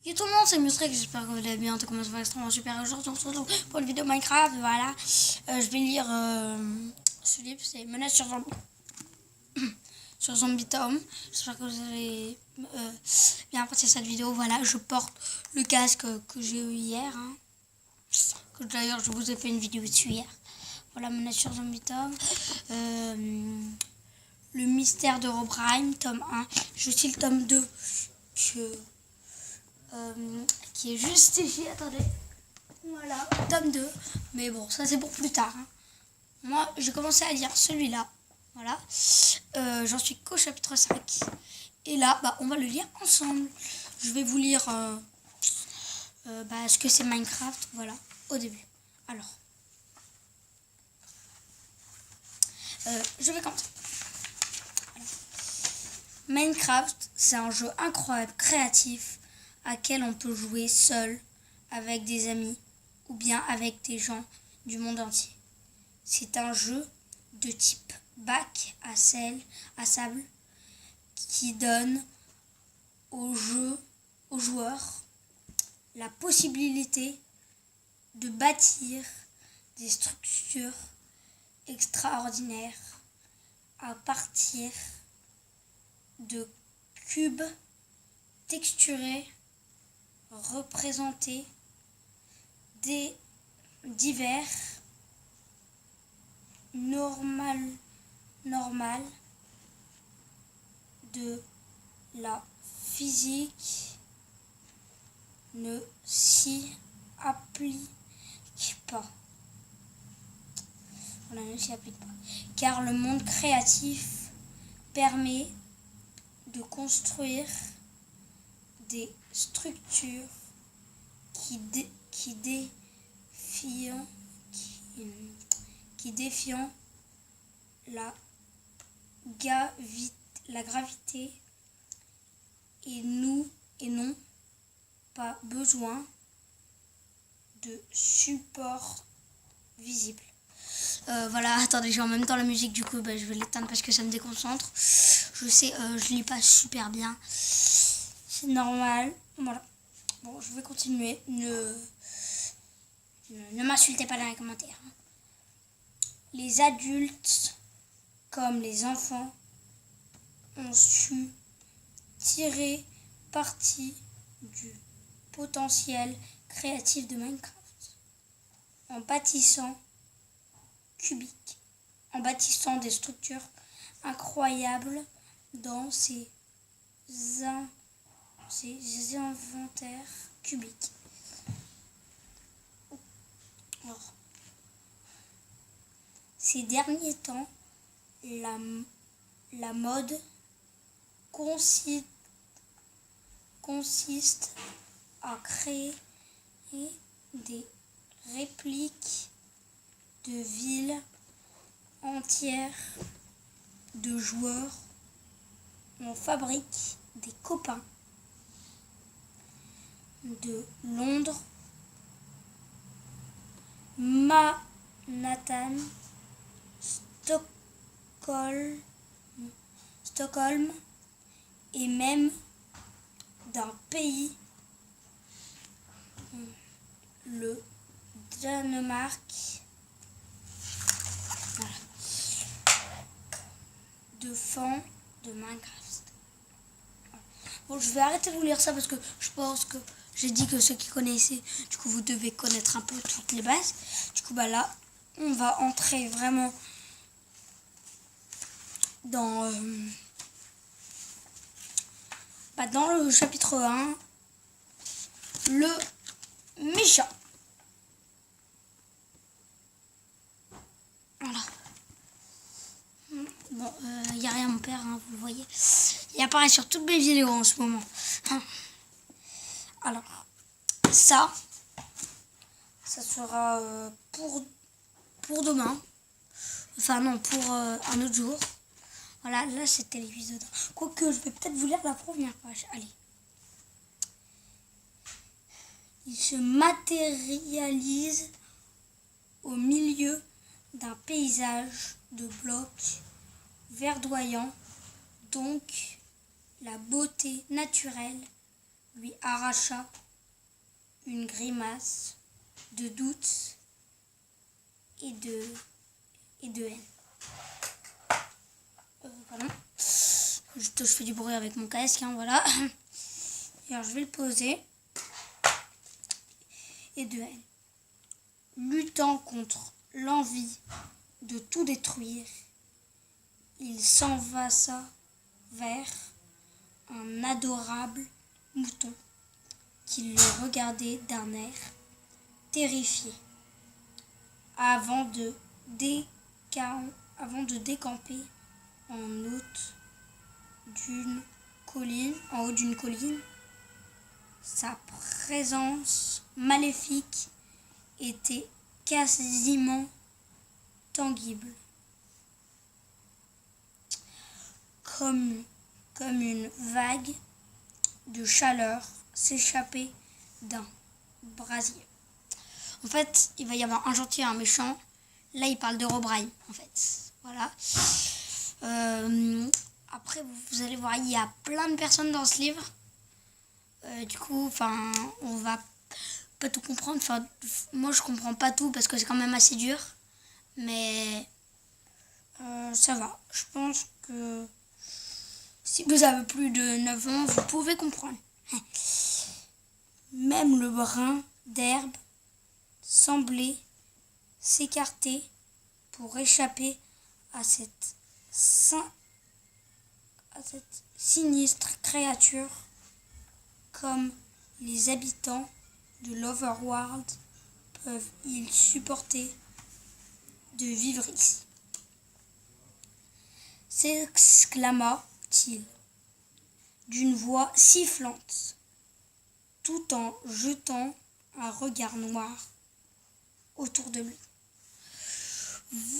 Et tout le monde, c'est Musrek, j'espère que vous allez bien, tout commence à faire extrêmement super. Aujourd'hui on se retrouve pour une vidéo Minecraft, voilà. Je vais lire ce livre, c'est Menace sur Zombie. Sur Zombie Tom. J'espère que vous allez bien apprécier cette vidéo. Voilà, je porte le casque que j'ai eu hier. Hein. Que d'ailleurs je vous ai fait une vidéo dessus hier. Voilà, Menace sur Zombie Tom. Le mystère de Herobrine, tome 1. J'ai aussi le tome 2 qui est juste ici. Attendez. Voilà, tome 2. Mais bon, ça c'est pour plus tard. Hein. Moi, j'ai commencé à lire celui-là. Voilà. J'en suis qu'au chapitre 5. Et là, on va le lire ensemble. Je vais vous lire ce que c'est Minecraft. Voilà, au début. Alors. Je vais commencer. Voilà. Minecraft, c'est un jeu incroyable, créatif, à quel on peut jouer seul, avec des amis, ou bien avec des gens du monde entier. C'est un jeu de type bac à sable qui donne aux joueurs la possibilité de bâtir des structures extraordinaires à partir de cubes texturés représentés des divers normal de la physique ne s'y applique pas. Voilà, ne s'y applique pas. Car le monde créatif permet de construire des structures qui défient la gravité et n'ont pas besoin de support visible. Voilà, attendez, j'ai en même temps la musique, du coup je vais l'éteindre parce que ça me déconcentre. Je sais, je lis pas super bien. C'est normal. Voilà. Bon, je vais continuer. Ne m'insultez pas dans les commentaires. Les adultes, comme les enfants, ont su tirer parti du potentiel créatif de Minecraft en bâtissant des structures incroyables dans ces inventaires cubiques. Alors, ces derniers temps, la mode consiste à créer des répliques de villes entières de joueurs. On fabrique des copains de Londres, Manhattan, Stockholm et même d'un pays, le Danemark. Voilà. De fans de Minecraft. Bon, je vais arrêter de vous lire ça parce que je pense que j'ai dit que ceux qui connaissaient, du coup vous devez connaître un peu toutes les bases. Du coup là, on va entrer vraiment dans le chapitre 1, le méchant. Voilà. Bon, il n'y a rien mon père, hein, vous le voyez. Il apparaît sur toutes mes vidéos en ce moment. Alors, ça sera pour demain. Enfin non, pour un autre jour. Voilà, là c'était l'épisode. Quoique, je vais peut-être vous lire la première page. Allez. Il se matérialise au milieu d'un paysage de blocs verdoyants. Donc, la beauté naturelle lui arracha une grimace de doute et de haine. Pardon. Je fais du bruit avec mon casque, hein, voilà. Et alors je vais le poser. Et de haine. Luttant contre l'envie de tout détruire, il s'envassa vers un adorable mouton qui le regardait d'un air terrifié avant de décamper en haut d'une colline. Sa présence maléfique était quasiment tangible, comme une vague de chaleur s'échappait d'un brasier. En fait, il va y avoir un gentil et un méchant. Là, il parle d'Herobrine, en fait. Voilà. Après, vous allez voir, il y a plein de personnes dans ce livre. Du coup, on va pas tout comprendre. Moi, je comprends pas tout parce que c'est quand même assez dur. Mais ça va. Je pense que si vous avez plus de 9 ans, vous pouvez comprendre. Même le brin d'herbe semblait s'écarter pour échapper à cette sinistre créature, comme les habitants de l'Overworld peuvent-ils supporter de vivre ici, s'exclama-t-il d'une voix sifflante, tout en jetant un regard noir autour de lui.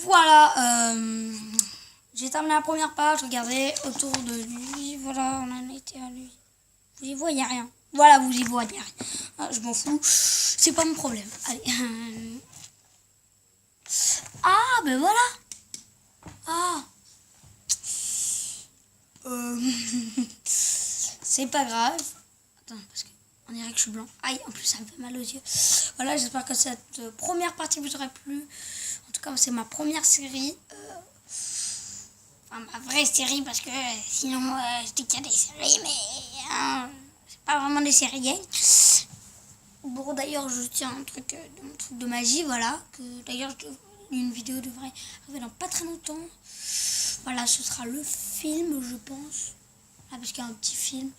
Voilà, j'ai terminé la première page, regardez autour de lui, voilà, on en était à lui. Vous y voyez rien. Voilà, vous y voyez rien. Ah, je m'en fous, c'est pas mon problème. Allez. Ah, ben voilà. Ah. C'est pas grave. Attends, parce qu'on dirait que je suis blanc. Aïe, en plus ça me fait mal aux yeux. Voilà, j'espère que cette première partie vous aurait plu. En tout cas, c'est ma première série. Ma vraie série, parce que sinon, je dis qu'il y a des séries, mais c'est pas vraiment des séries gays. Bon, d'ailleurs, je tiens un truc de mon truc de magie, voilà. Que d'ailleurs, une vidéo devrait arriver dans pas très longtemps. Voilà, ce sera le film, je pense. Ah, parce qu'il y a un petit film.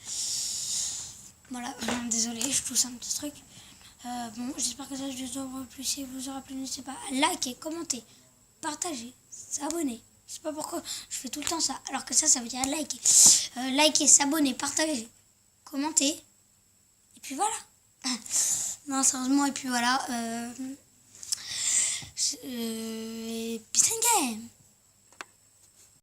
Voilà, désolée, je tousse un petit truc. Bon, j'espère que ça vous aura plu. Si vous aura plu, n'hésitez pas à liker, commenter, partager, s'abonner. Je sais pas pourquoi je fais tout le temps ça, alors que ça veut dire liker. Liker, s'abonner, partager, commenter. Et puis voilà. Non, sérieusement, et puis voilà. Peace and game.